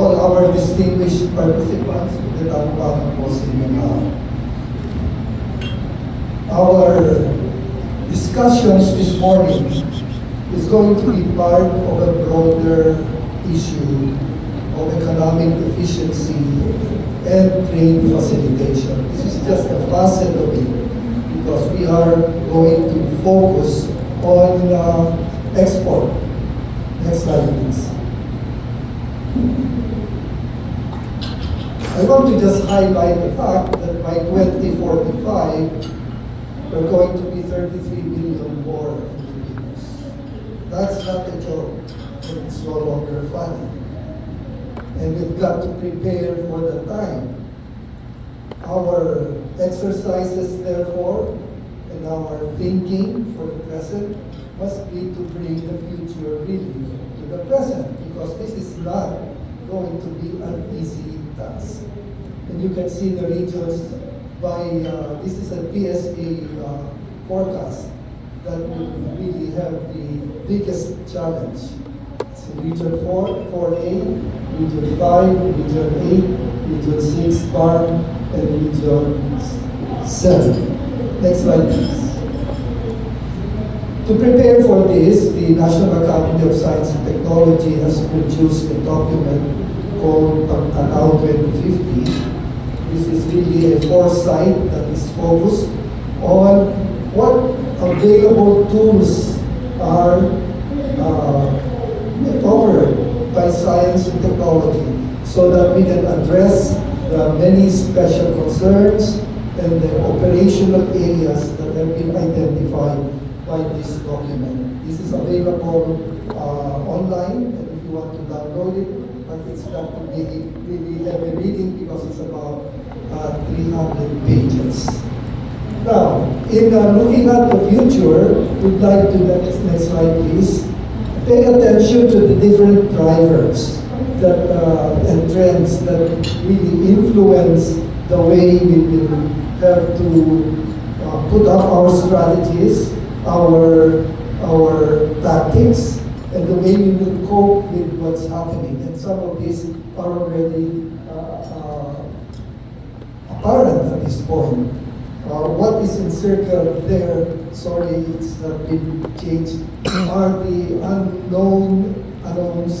all our distinguished participants. Our discussions this morning is going to be part of a broader issue of economic efficiency and trade facilitation. This is just a facet of it because we are going to focus on export. Next slide, please. I want to just highlight the fact that by 2045, we're going to be 33 million more Filipinos. That's not a joke, but it's no longer funny. And we've got to prepare for the time. Our exercises, therefore, and our thinking for the present must be to bring the future really to the present, because this is not going to be an easy task. And you can see the regions by, this is a PSA forecast that will really have the biggest challenge. It's in Region 4, 4A, Region 5, Region 8, Region 6, Farm, and Region 7. Next slide, please. To prepare for this, the National Academy of Science and Technology has produced a document called Pagtanaw 2050. This is really a foresight that is focused on what available tools are offered by science and technology so that we can address the many special concerns and the operational areas that have been identified by this document. This is available online, and if you want to download it, but it's got to be really heavy reading because it's about 300 pages. Now, in looking at the future, we'd like to, next slide please, pay attention to the different drivers that, and trends that really influence the way we will have to put up our strategies, our tactics, and the way we will cope with what's happening. And some of these are already apparent at this point. What is encircled there, sorry, it's been changed, are the unknowns,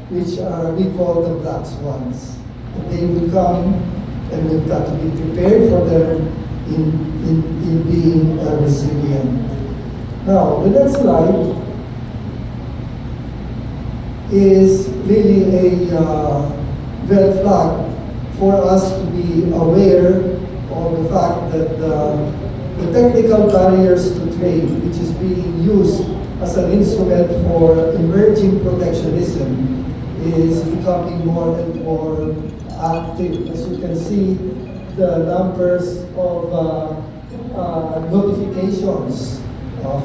which are, we call the black swans. And they will come, and we've got to be prepared for them in being resilient. Now, the next slide is really a red flag for us to be aware of the fact that the technical barriers to trade, which is being used as an instrument for emerging protectionism, is becoming more and more active. As you can see, the numbers of notifications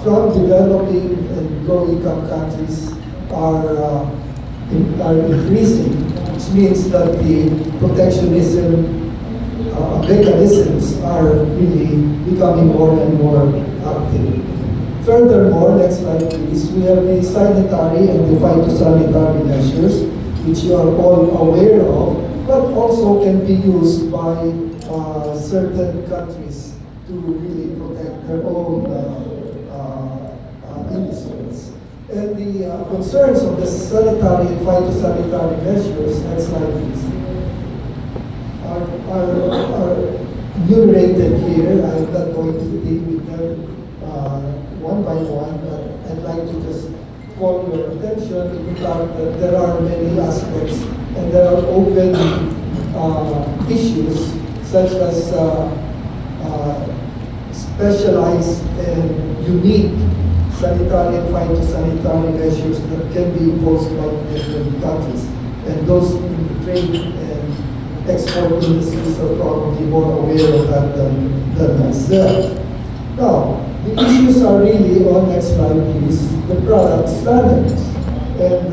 from developing and low-income countries are increasing, which means that the protectionism mechanisms are really becoming more and more active. Furthermore, next slide please, we have the sanitary and the phytosanitary measures, which you are all aware of, but also can be used by certain countries to really protect their own industries. And the concerns of the sanitary and phytosanitary measures, next slide please, are enumerated here. I'm not going to deal with them one by one, but I'd like to just call your attention to the fact that there are many aspects and there are open issues such as specialized and unique sanitary and phytosanitary measures that can be imposed by different countries. And those in the trade and export industries are probably more aware of that than myself. Now, the issues are really, on next slide please, the product standards. And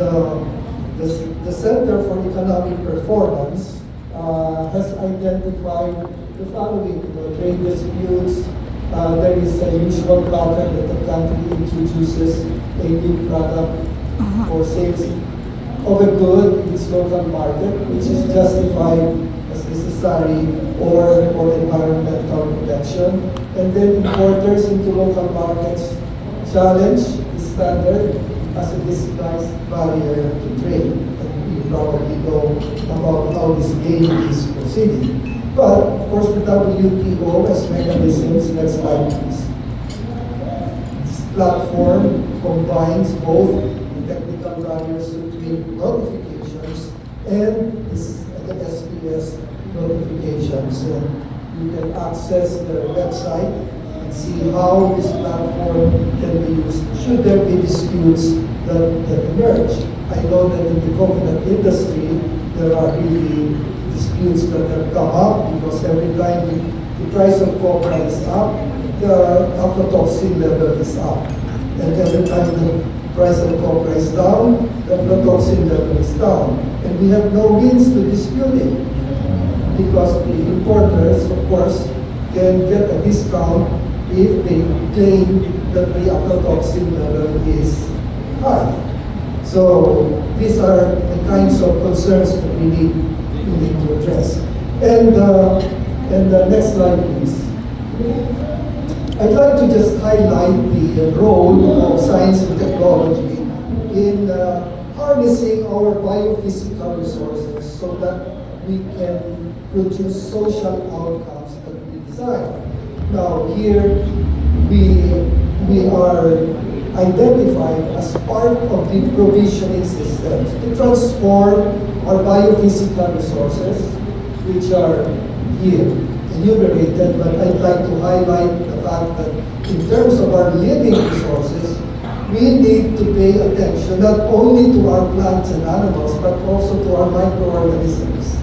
the Center for Economic Performance has identified the following: trade disputes. There is a usual pattern that the country introduces a new product or sales of a good in its local market, which is justified as necessary or for environmental protection. And then importers into local markets challenge the standard as a disguised barrier to trade. And we probably know about how this game is proceeding. But, of course, the WTO has mechanisms, next slide please. This platform combines both the technical barriers to trade notifications and the SPS notifications. And you can access the website and see how this platform can be used should there be disputes that emerge. I know that in the coconut industry, there are really disputes that have come up because every time the price of copra is up, the aflatoxin level is up. And every time the price of copra is down, the aflatoxin level is down. And we have no means to dispute it because the importers, of course, can get a discount if they claim that the aflatoxin level is high. So these are the kinds of concerns that we need to address. And the next slide, please. I'd like to just highlight the role of science and technology in harnessing our biophysical resources so that we can produce social outcomes that we desire. Now here we are identified as part of the provisioning systems to transform our biophysical resources, which are here enumerated, but I'd like to highlight the fact that in terms of our living resources, we need to pay attention not only to our plants and animals, but also to our microorganisms,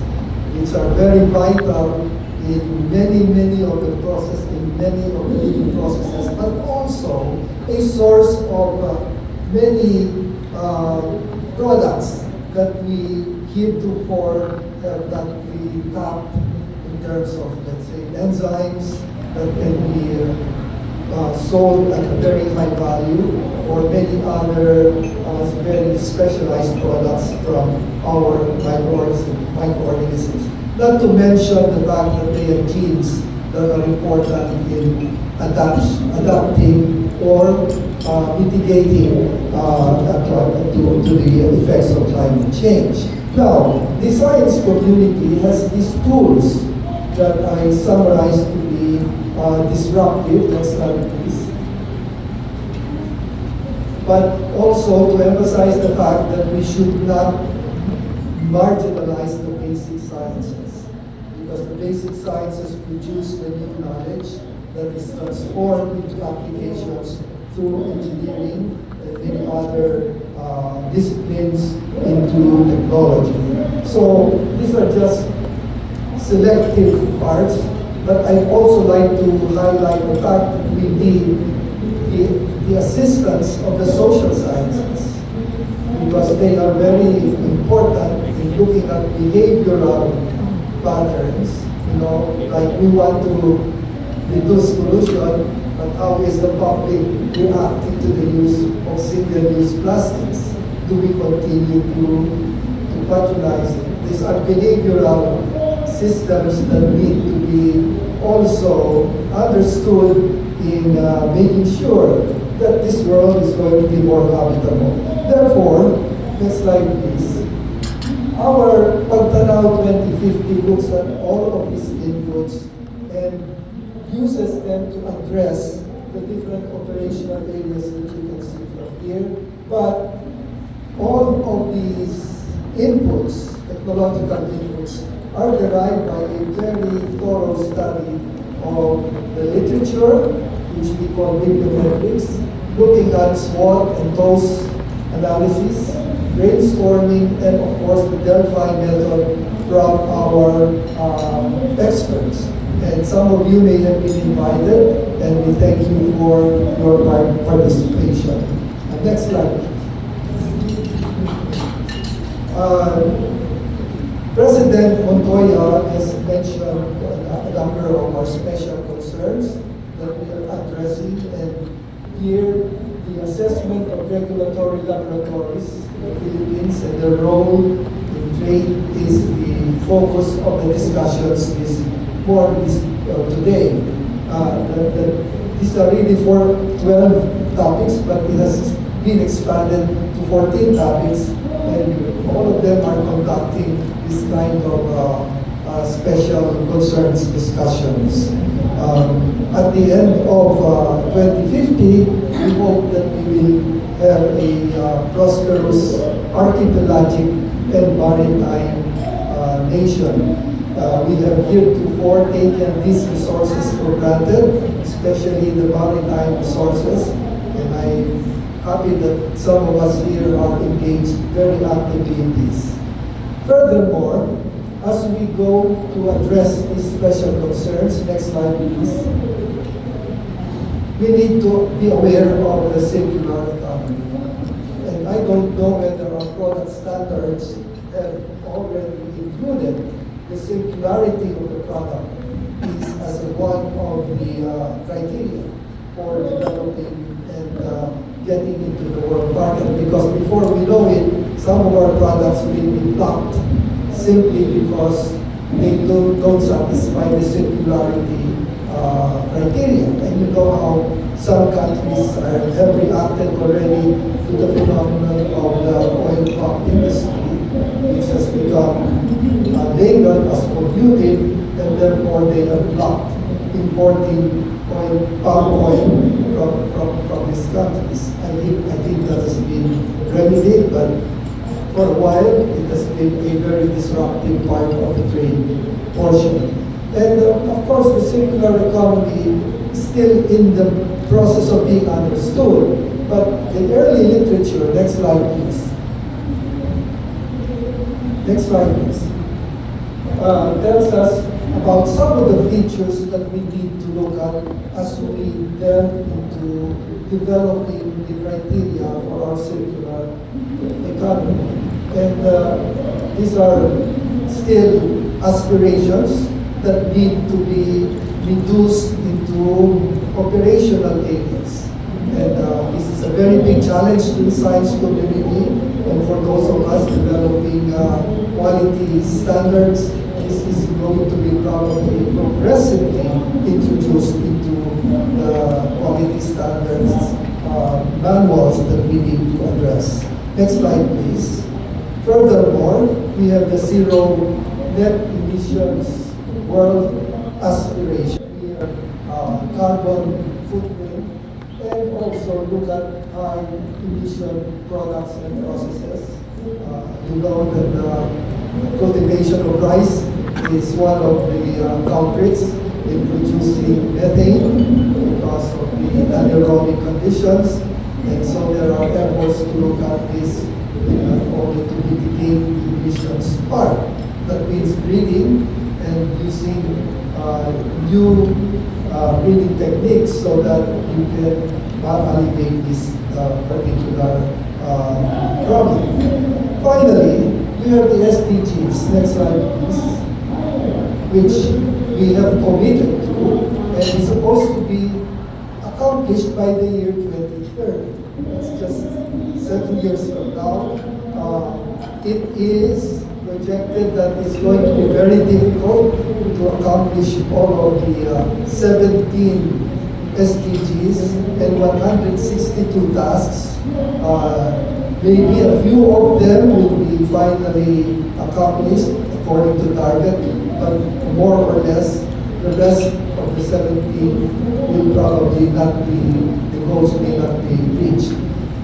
which are very vital in many of the processes, in many of the living processes, but also a source of many products that we heretofore have not really tapped in terms of, let's say, enzymes that can be sold at a very high value, or many other very specialized products from our microorganisms. Not to mention the fact that they have genes that are important in adapting or mitigating to the effects of climate change. Now, the science community has these tools that I summarize to be disruptive. Next slide, please. But also to emphasize the fact that we should not marginalize the basic sciences, because the basic sciences produce the new knowledge that is transformed into applications through engineering and many other disciplines into technology. So these are just selective parts, but I'd also like to highlight the fact that we need the assistance of the social sciences, because they are very important in looking at behavioral patterns. You know, like we want to reduce pollution, but how is the public reacting to the use of single-use plastics? Do we continue to patronize it? These are behavioral systems that need to be also understood in making sure that this world is going to be more habitable. Therefore, next slide please. Our Pagtanaw 2050 looks at all of these inputs and uses them to address the different operational areas that you can see from here. But all of these inputs, technological inputs, are derived by a very thorough study of the literature, which we call bibliometrics, looking at SWOT and TOS analysis, brainstorming, and of course the Delphi method from our experts. And some of you may have been invited, and we thank you for your participation. Next slide. President Montoya has mentioned a number of our special concerns that we are addressing, and here the assessment of regulatory laboratories the Philippines, and their role in trade is the focus of the discussions this today. These are really 12 topics, but it has been expanded to 14 topics, and all of them are conducting this kind of special concerns discussions. At the end of 2050, we hope that we will have a prosperous archipelagic and maritime nation. We have heretofore taken these resources for granted, especially the maritime resources, and I'm happy that some of us here are engaged very actively in this. Furthermore, as we go to address these special concerns, next slide please, we need to be aware of the circular economy. And I don't know whether our product standards have already included the circularity of the product is as one of the criteria for developing and getting into the world market. Because before we know it, some of our products will be blocked simply because they don't satisfy the circularity criteria. And you know how some countries have reacted already to the phenomenon of the oil pump industry, which has become labeled as polluted, and therefore they have blocked importing palm oil from these countries. I think that has been remedied, but for a while it has been a very disruptive part of the trade portion. And of course, the circular economy is still in the process of being understood, but the early literature, next slide please. Next slide please. Tells us about some of the features that we need to look at as we delve into developing the criteria for our circular economy. And these are still aspirations that need to be reduced into operational areas. And this is a very big challenge to the science community, and for those of us developing quality standards, this is going to be probably progressively introduced into the quality standards manuals that we need to address. Next slide, please. Furthermore, we have the zero net emissions world aspiration. We have carbon footprint, and also look at high emission products and processes. You know that the cultivation of rice is one of the culprits in producing methane because of the anaerobic conditions, and so there are efforts to look at this in order to mitigate the emissions part. That means breeding and using new breeding techniques so that you can alleviate this particular problem. Finally, we have the SDGs, next slide please, which we have committed to, and is supposed to be accomplished by the year 2030. It's just 7 years from now. It is projected that it's going to be very difficult to accomplish all of the 17 SDGs and 162 tasks. Maybe a few of them will be finally accomplished according to target, but more or less, the rest of the 17 will probably not be, the goals may not be reached.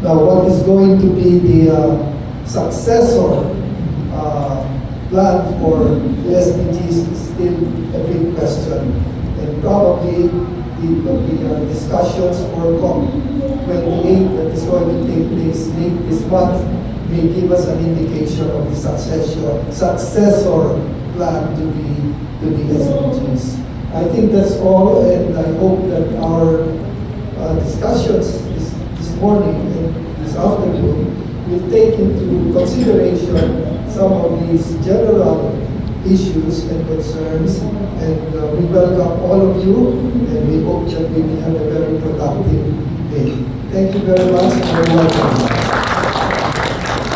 Now, what is going to be the successor plan for the SDGs is still a big question, and probably the discussions for COP28 that is going to take place late this month may give us an indication of the successor plan to the SDGs. I think that's all, and I hope that our discussions this morning and this afternoon will take into consideration some of these general issues and concerns, and we welcome all of you, and we hope that we will have a very productive day. Thank you very much, and welcome.